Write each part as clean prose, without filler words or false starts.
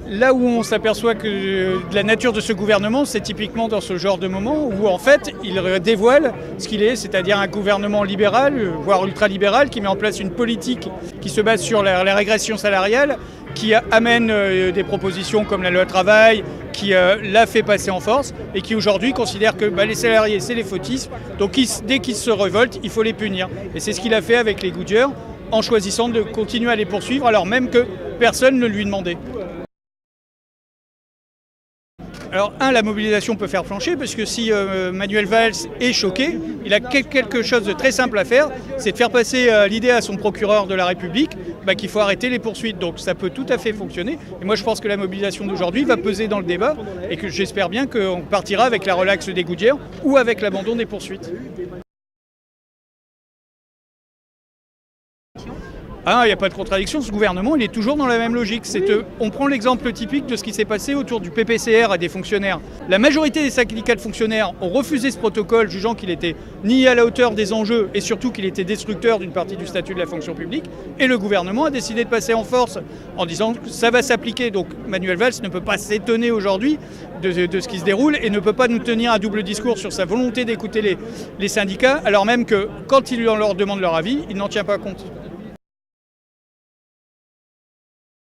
Là où on s'aperçoit que de la nature de ce gouvernement, c'est typiquement dans ce genre de moment où en fait il dévoile ce qu'il est, c'est-à-dire un gouvernement libéral, voire ultralibéral, qui met en place une politique qui se base sur la régression salariale, qui amène des propositions comme la loi travail, qui l'a fait passer en force et qui aujourd'hui considère que les salariés c'est les fautifs, donc dès qu'ils se révoltent, il faut les punir. Et c'est ce qu'il a fait avec les Goodyear en choisissant de continuer à les poursuivre alors même que personne ne lui demandait. Alors, la mobilisation peut faire flancher, parce que si Manuel Valls est choqué, il a quelque chose de très simple à faire, c'est de faire passer l'idée à son procureur de la République qu'il faut arrêter les poursuites. Donc ça peut tout à fait fonctionner. Et moi je pense que la mobilisation d'aujourd'hui va peser dans le débat, et que j'espère bien qu'on partira avec la relaxe des Goodyear ou avec l'abandon des poursuites. Il n'y a pas de contradiction, ce gouvernement il est toujours dans la même logique. On prend l'exemple typique de ce qui s'est passé autour du PPCR à des fonctionnaires. La majorité des syndicats de fonctionnaires ont refusé ce protocole, jugeant qu'il était ni à la hauteur des enjeux et surtout qu'il était destructeur d'une partie du statut de la fonction publique. Et le gouvernement a décidé de passer en force en disant que ça va s'appliquer. Donc Manuel Valls ne peut pas s'étonner aujourd'hui de ce qui se déroule et ne peut pas nous tenir un double discours sur sa volonté d'écouter les syndicats, alors même que quand il leur demande leur avis, il n'en tient pas compte.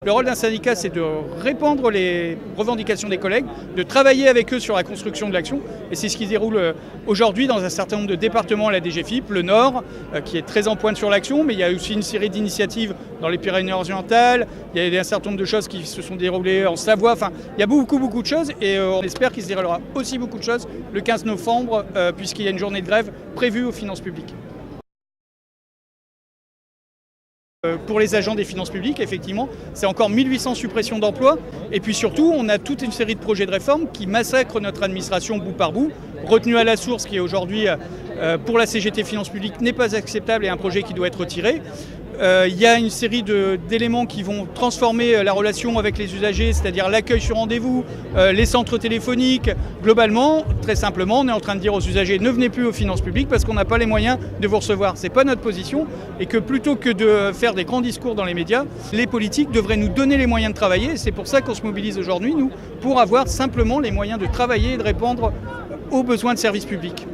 Le rôle d'un syndicat, c'est de répandre les revendications des collègues, de travailler avec eux sur la construction de l'action. Et c'est ce qui se déroule aujourd'hui dans un certain nombre de départements à la DGFiP, le Nord, qui est très en pointe sur l'action, mais il y a aussi une série d'initiatives dans les Pyrénées-Orientales, il y a un certain nombre de choses qui se sont déroulées en Savoie, enfin, il y a beaucoup de choses, et on espère qu'il se déroulera aussi beaucoup de choses le 15 novembre, puisqu'il y a une journée de grève prévue aux finances publiques. Pour les agents des finances publiques, effectivement, c'est encore 1800 suppressions d'emplois. Et puis surtout, on a toute une série de projets de réforme qui massacrent notre administration bout par bout. Retenue à la source, qui est aujourd'hui, pour la CGT Finances Publiques, n'est pas acceptable et un projet qui doit être retiré. Il y a une série d'éléments qui vont transformer la relation avec les usagers, c'est-à-dire l'accueil sur rendez-vous, les centres téléphoniques. Globalement, très simplement, on est en train de dire aux usagers ne venez plus aux finances publiques parce qu'on n'a pas les moyens de vous recevoir. Ce n'est pas notre position, et que plutôt que de faire des grands discours dans les médias, les politiques devraient nous donner les moyens de travailler. Et c'est pour ça qu'on se mobilise aujourd'hui, nous, pour avoir simplement les moyens de travailler et de répondre aux besoins de services publics.